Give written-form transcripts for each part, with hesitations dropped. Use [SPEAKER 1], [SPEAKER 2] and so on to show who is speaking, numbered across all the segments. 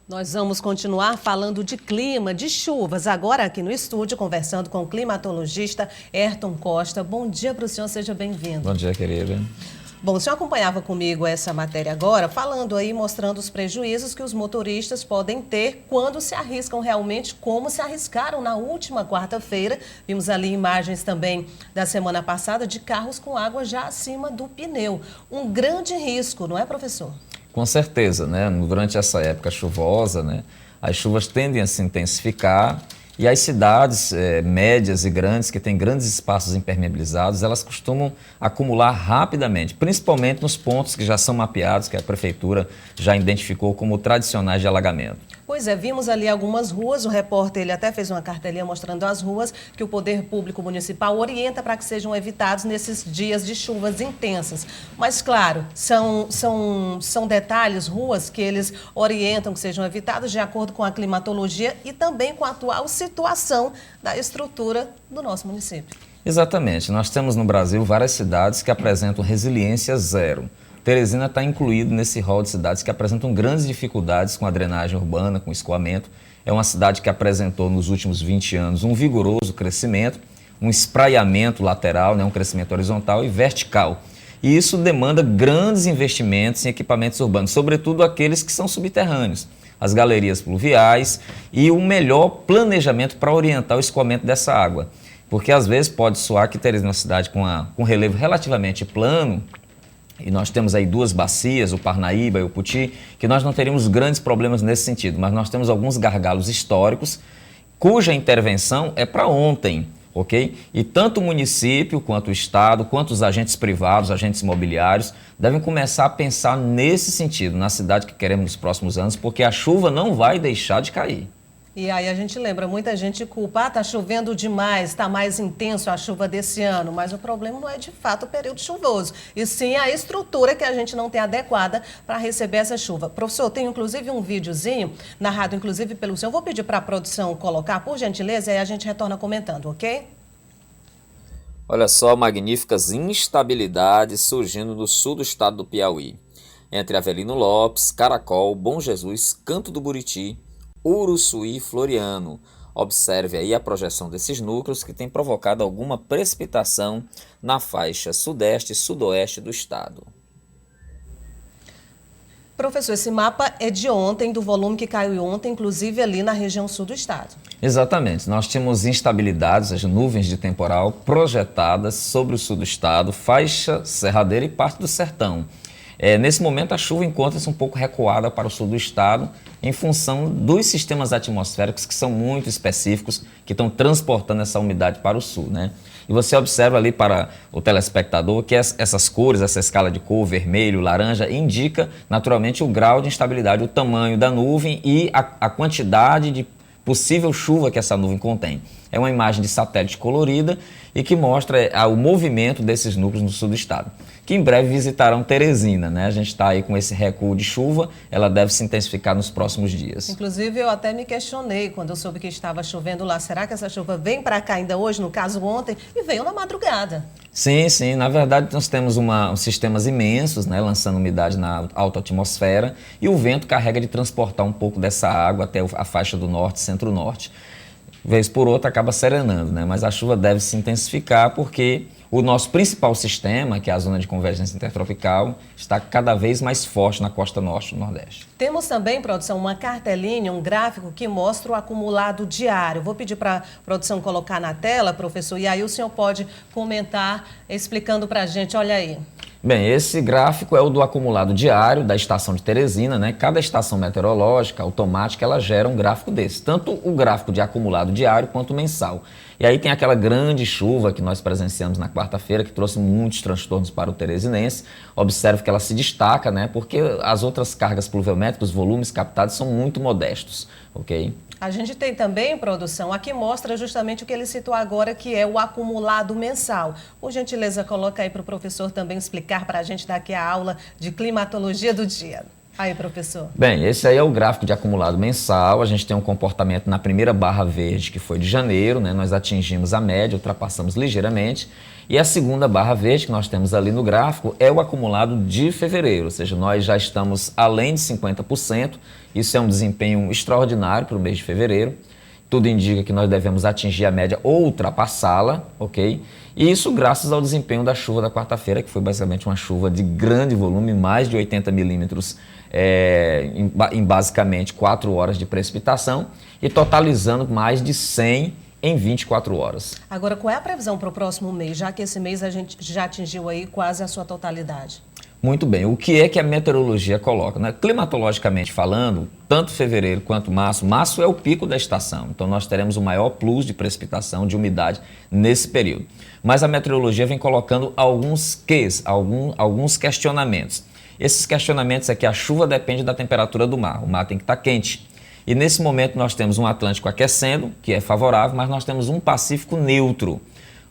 [SPEAKER 1] Nós vamos continuar falando de clima, de chuvas, agora aqui no estúdio, conversando com o climatologista Ayrton Costa. Bom dia para o senhor, seja bem-vindo.
[SPEAKER 2] Bom dia, querida.
[SPEAKER 1] Bom, o senhor acompanhava comigo essa matéria agora, falando aí, mostrando os prejuízos que os motoristas podem ter quando se arriscam realmente, como se arriscaram na última quarta-feira. Vimos ali imagens também da semana passada de carros com água já acima do pneu. Um grande risco, não é, professor?
[SPEAKER 2] Com certeza, né? Durante essa época chuvosa, né, as chuvas tendem a se intensificar e as cidades médias e grandes, que têm grandes espaços impermeabilizados, elas costumam acumular rapidamente, principalmente nos pontos que já são mapeados, que a prefeitura já identificou como tradicionais de alagamento.
[SPEAKER 1] Pois é, vimos ali algumas ruas, o repórter ele até fez uma cartelinha mostrando as ruas que o Poder Público Municipal orienta para que sejam evitados nesses dias de chuvas intensas. Mas, claro, são detalhes, ruas que eles orientam que sejam evitadas de acordo com a climatologia e também com a atual situação da estrutura do nosso município.
[SPEAKER 2] Exatamente. Nós temos no Brasil várias cidades que apresentam resiliência zero. Teresina está incluído nesse rol de cidades que apresentam grandes dificuldades com a drenagem urbana, com escoamento. É uma cidade que apresentou nos últimos 20 anos um vigoroso crescimento, um espraiamento lateral, né, um crescimento horizontal e vertical. E isso demanda grandes investimentos em equipamentos urbanos, sobretudo aqueles que são subterrâneos, as galerias pluviais e o melhor planejamento para orientar o escoamento dessa água. Porque às vezes pode soar que Teresina é uma cidade com relevo relativamente plano, e nós temos aí duas bacias, o Parnaíba e o Puti, que nós não teríamos grandes problemas nesse sentido, mas nós temos alguns gargalos históricos cuja intervenção é para ontem, ok? E tanto o município, quanto o Estado, quanto os agentes privados, agentes imobiliários, devem começar a pensar nesse sentido, na cidade que queremos nos próximos anos, porque a chuva não vai deixar de cair.
[SPEAKER 1] E aí a gente lembra, muita gente culpa, está chovendo demais, está mais intenso a chuva desse ano, mas o problema não é de fato o período chuvoso, e sim a estrutura que a gente não tem adequada para receber essa chuva. Professor, tem inclusive um videozinho, narrado inclusive pelo senhor, vou pedir para a produção colocar, por gentileza, e aí a gente retorna comentando, ok?
[SPEAKER 3] Olha só, magníficas instabilidades surgindo do sul do estado do Piauí, entre Avelino Lopes, Caracol, Bom Jesus, Canto do Buriti, Uruçuí e Floriano. Observe aí a projeção desses núcleos que tem provocado alguma precipitação na faixa sudeste e sudoeste do estado.
[SPEAKER 1] Professor, esse mapa é de ontem, do volume que caiu ontem, inclusive ali na região sul do estado.
[SPEAKER 2] Exatamente. Nós tínhamos instabilidades, as nuvens de temporal projetadas sobre o sul do estado, faixa serradeira e parte do sertão. Nesse momento, a chuva encontra-se um pouco recuada para o sul do estado, em função dos sistemas atmosféricos que são muito específicos, que estão transportando essa umidade para o sul, né? E você observa ali para o telespectador que essas cores, essa escala de cor, vermelho, laranja, indica naturalmente o grau de instabilidade, o tamanho da nuvem e a quantidade de possível chuva que essa nuvem contém. É uma imagem de satélite colorida e que mostra o movimento desses núcleos no sul do estado, que em breve visitarão Teresina, né? A gente está aí com esse recuo de chuva, ela deve se intensificar nos próximos dias.
[SPEAKER 1] Inclusive, eu até me questionei quando eu soube que estava chovendo lá. Será que essa chuva vem para cá ainda hoje, no caso ontem, e veio na madrugada?
[SPEAKER 2] Sim, sim. Na verdade, nós temos sistemas imensos, né, lançando umidade na alta atmosfera e o vento carrega de transportar um pouco dessa água até a faixa do norte, centro-norte. Vez por outra acaba serenando, né? Mas a chuva deve se intensificar porque o nosso principal sistema, que é a zona de convergência intertropical, está cada vez mais forte na costa norte do Nordeste.
[SPEAKER 1] Temos também, produção, uma cartelinha, um gráfico que mostra o acumulado diário. Vou pedir para a produção colocar na tela, professor, e aí o senhor pode comentar, explicando para a gente, olha aí.
[SPEAKER 2] Bem, esse gráfico é o do acumulado diário da estação de Teresina, né? Cada estação meteorológica automática, ela gera um gráfico desse, tanto o gráfico de acumulado diário quanto mensal. E aí tem aquela grande chuva que nós presenciamos na quarta-feira, que trouxe muitos transtornos para o teresinense. Observe que ela se destaca, né? Porque as outras cargas pluviométricas, os volumes captados são muito modestos, ok?
[SPEAKER 1] A gente tem também, produção, aqui mostra justamente o que ele citou agora, que é o acumulado mensal. Por gentileza, coloca aí para o professor também explicar para a gente daqui a aula de climatologia do dia. Aí, professor.
[SPEAKER 2] Bem, esse aí é o gráfico de acumulado mensal. A gente tem um comportamento na primeira barra verde, que foi de janeiro, né? Nós atingimos a média, ultrapassamos ligeiramente. E a segunda barra verde que nós temos ali no gráfico é o acumulado de fevereiro, ou seja, nós já estamos além de 50%. Isso é um desempenho extraordinário para o mês de fevereiro. Tudo indica que nós devemos atingir a média ou ultrapassá-la, ok? E isso graças ao desempenho da chuva da quarta-feira, que foi basicamente uma chuva de grande volume, mais de 80 milímetros em basicamente 4 horas de precipitação e totalizando mais de 100 em 24 horas.
[SPEAKER 1] Agora, qual é a previsão para o próximo mês, já que esse mês a gente já atingiu aí quase a sua totalidade?
[SPEAKER 2] Muito bem, o que é que a meteorologia coloca, né? Climatologicamente falando, tanto fevereiro quanto março é o pico da estação, então nós teremos o maior plus de precipitação, de umidade nesse período. Mas a meteorologia vem colocando alguns questionamentos. Esses questionamentos é que a chuva depende da temperatura do mar, o mar tem que estar quente. E nesse momento nós temos um Atlântico aquecendo, que é favorável, mas nós temos um Pacífico neutro.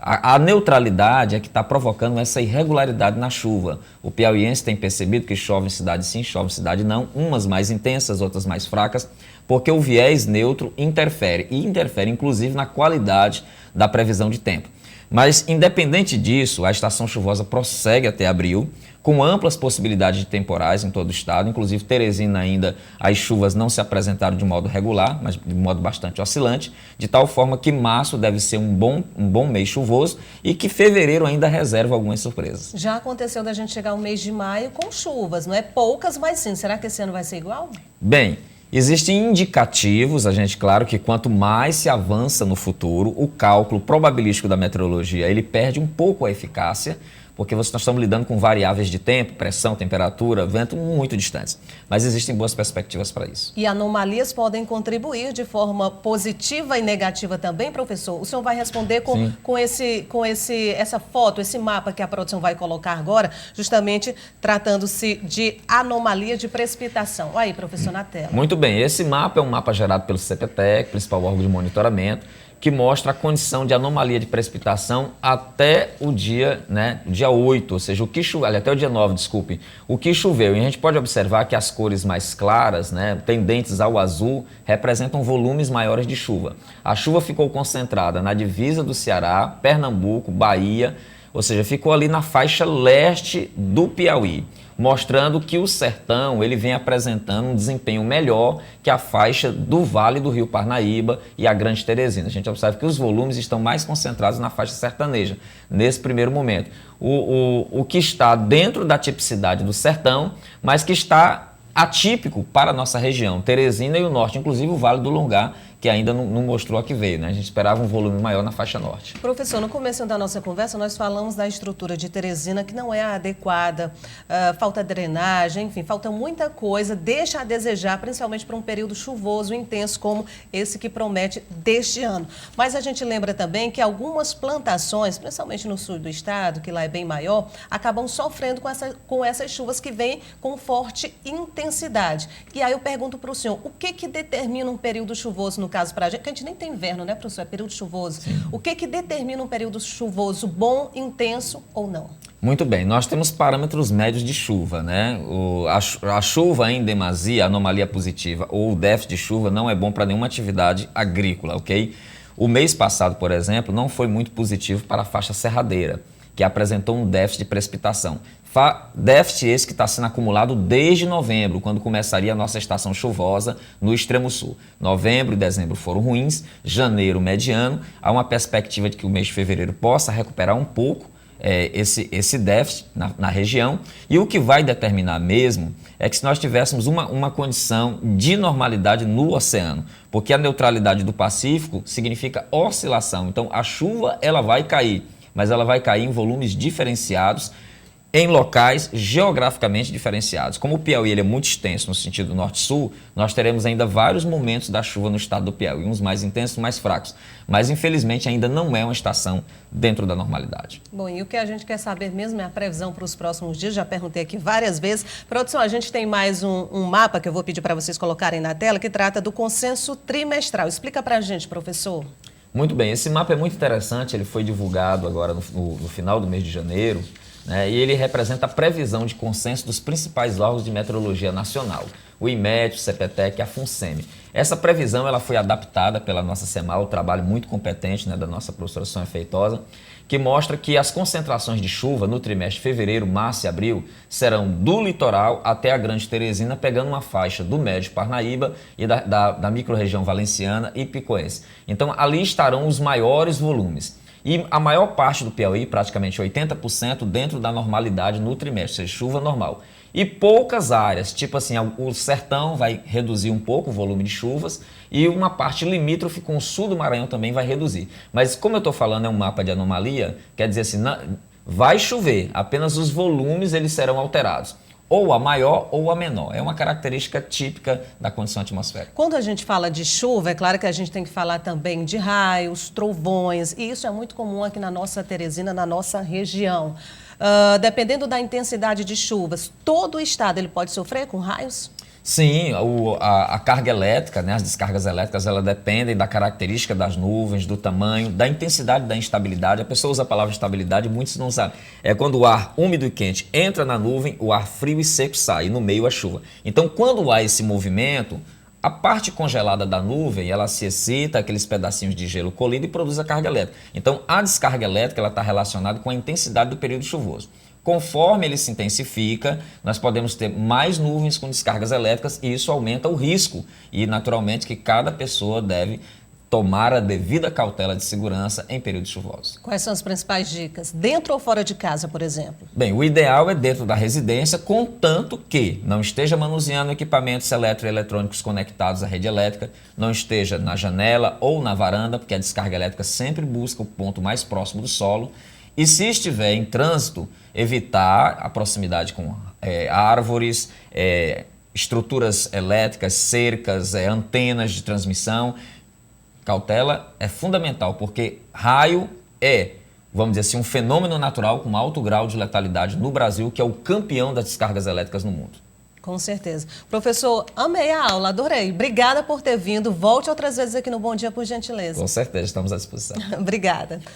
[SPEAKER 2] A neutralidade é que está provocando essa irregularidade na chuva. O piauiense tem percebido que chove em cidade sim, chove em cidade não, umas mais intensas, outras mais fracas, porque o viés neutro interfere, e interfere inclusive na qualidade da previsão de tempo. Mas, independente disso, a estação chuvosa prossegue até abril, com amplas possibilidades de temporais em todo o estado, inclusive Teresina ainda as chuvas não se apresentaram de modo regular, mas de modo bastante oscilante, de tal forma que março deve ser um bom mês chuvoso e que fevereiro ainda reserva algumas surpresas.
[SPEAKER 1] Já aconteceu da gente chegar ao mês de maio com chuvas, não é poucas, mas sim. Será que esse ano vai ser igual?
[SPEAKER 2] Bem, existem indicativos, a gente, claro, que quanto mais se avança no futuro, o cálculo probabilístico da meteorologia, ele perde um pouco a eficácia, porque nós estamos lidando com variáveis de tempo, pressão, temperatura, vento muito distantes. Mas existem boas perspectivas para isso.
[SPEAKER 1] E anomalias podem contribuir de forma positiva e negativa também, professor? O senhor vai responder com essa foto, esse mapa que a produção vai colocar agora, justamente tratando-se de anomalia de precipitação. Aí, professor, na tela.
[SPEAKER 2] Muito bem, esse mapa é um mapa gerado pelo CPTEC, principal órgão de monitoramento, que mostra a condição de anomalia de precipitação até o dia 8, ou seja, o que choveu, até o dia 9, desculpe, o que choveu. E a gente pode observar que as cores mais claras, tendentes ao azul, representam volumes maiores de chuva. A chuva ficou concentrada na divisa do Ceará, Pernambuco, Bahia, ou seja, ficou ali na faixa leste do Piauí, mostrando que o sertão ele vem apresentando um desempenho melhor que a faixa do Vale do Rio Parnaíba e a Grande Teresina. A gente observa que os volumes estão mais concentrados na faixa sertaneja, nesse primeiro momento. O que está dentro da tipicidade do sertão, mas que está atípico para a nossa região, Teresina e o norte, inclusive o Vale do Longar, que ainda não mostrou a que veio, né? A gente esperava um volume maior na faixa norte.
[SPEAKER 1] Professor, no começo da nossa conversa, nós falamos da estrutura de Teresina, que não é adequada, falta drenagem, enfim, falta muita coisa, deixa a desejar, principalmente para um período chuvoso, intenso, como esse que promete deste ano. Mas a gente lembra também que algumas plantações, principalmente no sul do estado, que lá é bem maior, acabam sofrendo com essas chuvas que vêm com forte intensidade. E aí eu pergunto para o senhor, o que determina um período chuvoso no caso para a gente, que a gente nem tem inverno, né, professor? É período chuvoso. Sim. O que determina um período chuvoso bom, intenso ou não?
[SPEAKER 2] Muito bem, nós temos parâmetros médios de chuva, né? A chuva em demasia, a anomalia positiva ou o déficit de chuva não é bom para nenhuma atividade agrícola, ok? O mês passado, por exemplo, não foi muito positivo para a faixa serradeira, que apresentou um déficit de precipitação. Déficit esse que está sendo acumulado desde novembro, quando começaria a nossa estação chuvosa no extremo sul. Novembro e dezembro foram ruins, janeiro mediano, há uma perspectiva de que o mês de fevereiro possa recuperar um pouco esse déficit na região, e o que vai determinar mesmo é que se nós tivéssemos uma condição de normalidade no oceano, porque a neutralidade do Pacífico significa oscilação, então a chuva ela vai cair, mas ela vai cair em volumes diferenciados, em locais geograficamente diferenciados. Como o Piauí ele é muito extenso no sentido norte-sul, nós teremos ainda vários momentos da chuva no estado do Piauí, uns mais intensos, mais fracos. Mas, infelizmente, ainda não é uma estação dentro da normalidade.
[SPEAKER 1] Bom, e o que a gente quer saber mesmo é a previsão para os próximos dias, já perguntei aqui várias vezes. Produção, a gente tem mais um mapa que eu vou pedir para vocês colocarem na tela, que trata do consenso trimestral. Explica para a gente, professor.
[SPEAKER 2] Muito bem, esse mapa é muito interessante, ele foi divulgado agora no final do mês de janeiro, né? E ele representa a previsão de consenso dos principais órgãos de meteorologia nacional, o IMET, o CPTEC e a FUNSEMI. Essa previsão ela foi adaptada pela nossa CEMAL, um trabalho muito competente, né, da nossa professora Sônia Feitosa, que mostra que as concentrações de chuva no trimestre de fevereiro, março e abril serão do litoral até a Grande Teresina, pegando uma faixa do Médio Parnaíba e da microrregião valenciana e picoense. Então, ali estarão os maiores volumes. E a maior parte do Piauí, praticamente 80%, dentro da normalidade no trimestre, ou seja, chuva normal. E poucas áreas, tipo assim, o sertão vai reduzir um pouco o volume de chuvas e uma parte limítrofe com o sul do Maranhão também vai reduzir. Mas como eu estou falando é um mapa de anomalia, quer dizer assim, vai chover, apenas os volumes eles serão alterados. Ou a maior ou a menor. É uma característica típica da condição atmosférica.
[SPEAKER 1] Quando a gente fala de chuva, é claro que a gente tem que falar também de raios, trovões, e isso é muito comum aqui na nossa Teresina, na nossa região. Dependendo da intensidade de chuvas, todo o estado ele pode sofrer com raios?
[SPEAKER 2] Sim, a carga elétrica, né, as descargas elétricas, elas dependem da característica das nuvens, do tamanho, da intensidade da instabilidade. A pessoa usa a palavra instabilidade, muitos não sabem. É quando o ar úmido e quente entra na nuvem, o ar frio e seco sai, e no meio a chuva. Então, quando há esse movimento, a parte congelada da nuvem, ela se excita, aqueles pedacinhos de gelo colidem e produz a carga elétrica. Então, a descarga elétrica ela está relacionada com a intensidade do período chuvoso. Conforme ele se intensifica, nós podemos ter mais nuvens com descargas elétricas e isso aumenta o risco. E, naturalmente, que cada pessoa deve tomar a devida cautela de segurança em períodos chuvosos.
[SPEAKER 1] Quais são as principais dicas? Dentro ou fora de casa, por exemplo?
[SPEAKER 2] Bem, o ideal é dentro da residência, contanto que não esteja manuseando equipamentos eletroeletrônicos conectados à rede elétrica, não esteja na janela ou na varanda, porque a descarga elétrica sempre busca o ponto mais próximo do solo. E se estiver em trânsito, evitar a proximidade com árvores, estruturas elétricas, cercas, antenas de transmissão. Cautela é fundamental, porque raio vamos dizer assim, um fenômeno natural com alto grau de letalidade no Brasil, que é o campeão das descargas elétricas no mundo.
[SPEAKER 1] Com certeza. Professor, amei a aula, adorei. Obrigada por ter vindo. Volte outras vezes aqui no Bom Dia, por gentileza.
[SPEAKER 2] Com certeza, estamos à disposição.
[SPEAKER 1] Obrigada.